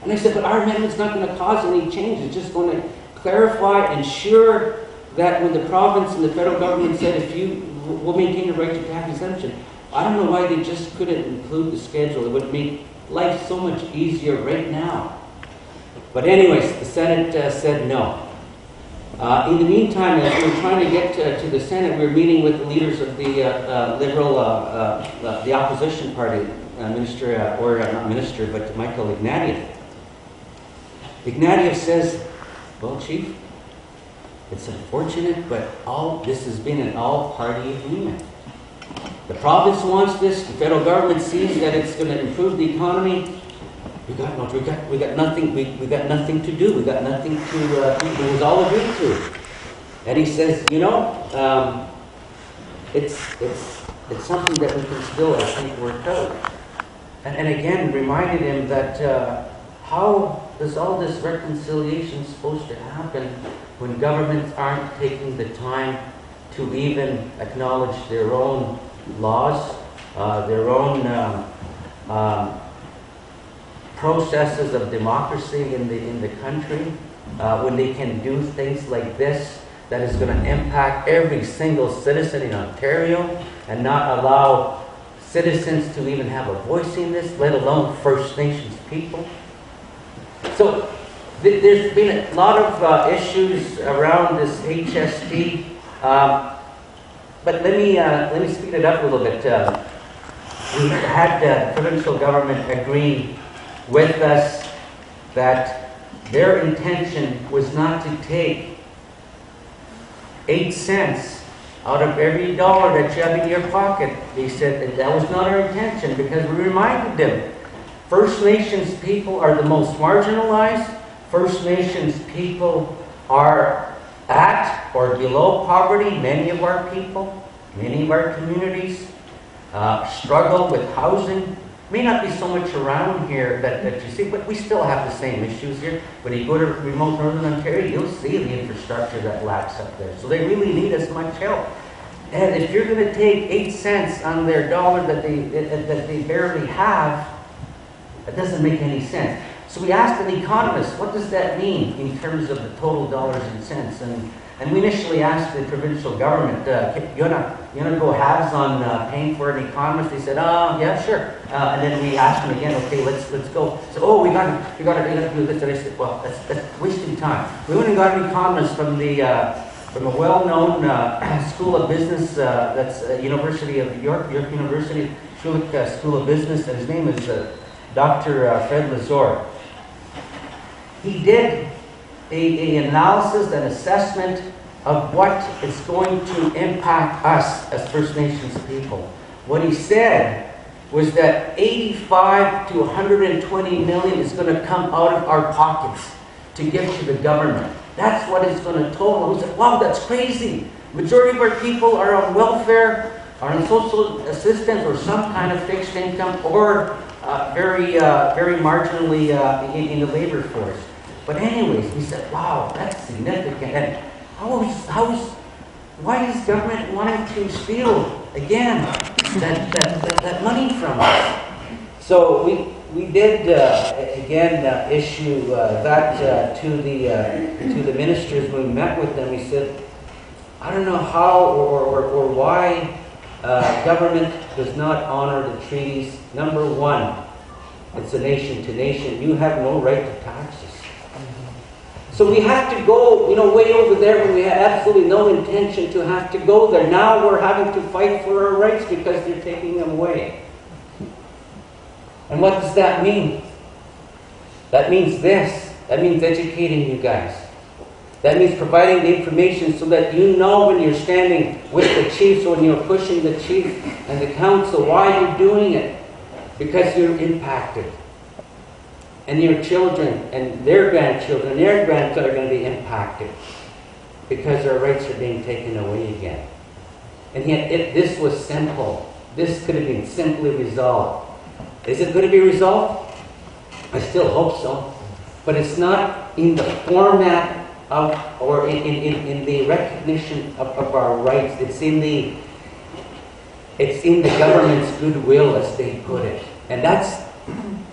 And I said, but our amendment's not going to cause any change. It's just going to clarify, ensure that when the province and the federal government said, if you will maintain your right to tax exemption, I don't know why they just couldn't include the schedule. It would make life so much easier right now. But anyways, the Senate said no. In the meantime, as we were trying to get to the Senate, we were meeting with the leaders of the Liberal, the opposition party, Minister, or not Minister, but Michael Ignatieff. Ignatieff says, well, Chief, it's unfortunate, but this has been an all-party agreement. The province wants this. The federal government sees that it's going to improve the economy. We got nothing. We got nothing to do. We got nothing to. It was all agreed to. And he says, you know, it's something that we can still, I think, work out. And again, reminded him that how is all this reconciliation supposed to happen when governments aren't taking the time to even acknowledge their own laws, their own processes of democracy in the country, when they can do things like this that is going to impact every single citizen in Ontario and not allow citizens to even have a voice in this, let alone First Nations people. So there's been a lot of issues around this HST, but let me speed it up a little bit. We had the provincial government agree with us that their intention was not to take 8 cents out of every dollar that you have in your pocket. They said that was not our intention, because we reminded them First Nations people are the most marginalized. First Nations people are at or below poverty. Many of our people, many of our communities struggle with housing. May not be so much around here that you see, but we still have the same issues here. When you go to remote Northern Ontario, you'll see the infrastructure that lacks up there. So they really need as much help. And if you're going to take 8 cents on their dollar that they barely have, that doesn't make any sense. So we asked an economist, what does that mean in terms of the total dollars and cents? And we initially asked the provincial government, you wanna go halves on paying for an economist? They said, yeah, sure. And then we asked them again, okay, let's go. So, we got to do this. And I said, well, that's wasting time. We went and got an economist from a well-known school of business, that's University of York University, Schulich School of Business, and his name is Dr. Fred Lazor. He did an analysis, an assessment of what is going to impact us as First Nations people. What he said was that 85 to 120 million is going to come out of our pockets to give to the government. That's what it's going to total. He said, wow, that's crazy. Majority of our people are on welfare, are on social assistance or some kind of fixed income, or very marginally in the labor force. But anyways, we said, wow, that's significant. And why is government wanting to steal, again, that money from us? So we did, again, issue that to the ministers when we met with them. We said, I don't know how or why government does not honor the treaties. Number one, it's a nation to nation. You have no right to taxes. So we have to go, way over there when we had absolutely no intention to have to go there. Now we're having to fight for our rights because they're taking them away. And what does that mean? That means this. That means educating you guys. That means providing the information so that you know when you're standing with the chiefs, when you're pushing the chief and the council, why you're doing it. Because you're impacted. And your children and their grandchildren and their grandchildren are going to be impacted because their rights are being taken away again. And yet, if this was simple, this could have been simply resolved. Is it going to be resolved? I still hope so. But it's not in the format of, or in the recognition of our rights. It's in the government's goodwill, as they put it. And that's,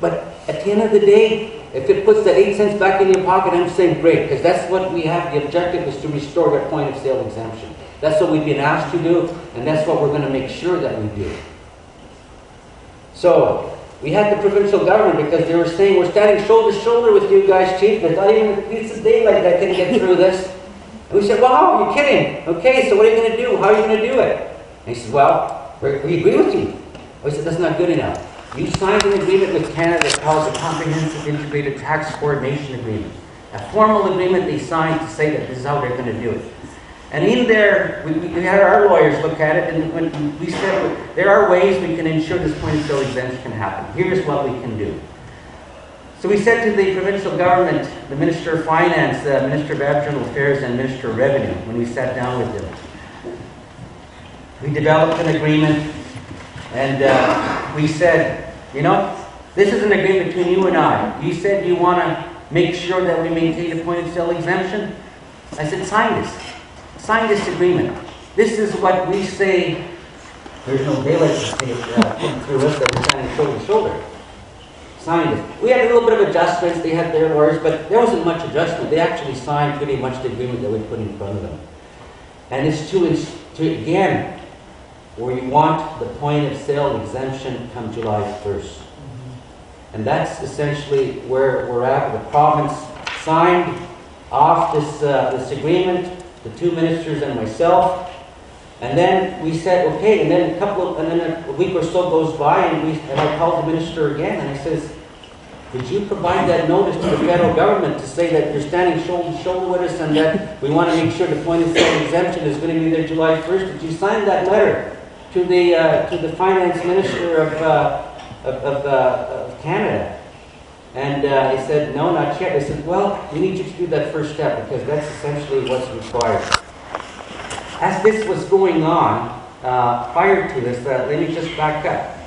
but at the end of the day, if it puts that 8 cents back in your pocket, I'm saying great, because that's what we have. The objective is to restore that point of sale exemption. That's what we've been asked to do, and that's what we're going to make sure that we do. So, we had the provincial government, because they were saying, we're standing shoulder to shoulder with you guys, Chief. There's not even a piece of daylight that can get through this. And we said, wow, you're kidding. Okay, so what are you going to do? How are you going to do it? And he said, well, we agree with you. We said, that's not good enough. You signed an agreement with Canada called the Comprehensive Integrated Tax Coordination Agreement. A formal agreement they signed to say that this is how they're going to do it. And in there, we had our lawyers look at it, and when we said, there are ways we can ensure this point of sale exemption can happen. Here's what we can do. So we said to the provincial government, the Minister of Finance, the Minister of Aboriginal Affairs, and Minister of Revenue, when we sat down with them, we developed an agreement, and we said, you know, this is an agreement between you and I. You said you want to make sure that we maintain a point of sale exemption. I said, sign this. Sign this agreement. This is what we say. There's no daylight through us that we're standing shoulder to shoulder. Sign it. We had a little bit of adjustments. They had their words, but there wasn't much adjustment. They actually signed pretty much the agreement that we put in front of them. And it's to again, where you want the point of sale exemption come July 1st. And that's essentially where we're at. The province signed off this agreement, the two ministers and myself. And then we said, okay, and then a week or so goes by, and I called the minister again, and I says, did you provide that notice to the federal government to say that you're standing shoulder to shoulder with us and that we want to make sure the point of sale exemption is going to be there July 1st? Did you sign that letter to the finance minister of Canada? And he said, no, not yet. I said, well, we need you to do that first step, because that's essentially what's required. As this was going on, prior to this, let me just back up.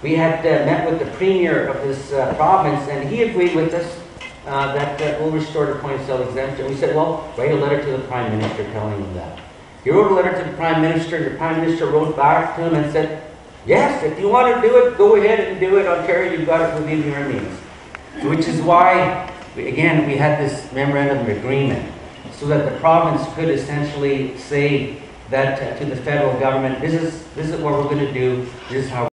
We had met with the premier of this province, and he agreed with us that we'll restore the point of sale exemption. We said, well, write a letter to the Prime Minister telling him that. He wrote a letter to the Prime Minister, and the Prime Minister wrote back to him and said, yes, if you want to do it, go ahead and do it. Ontario, you've got it within your means. Which is why, again, we had this memorandum of agreement, so that the province could essentially say that to the federal government, this is what we're going to do, this is how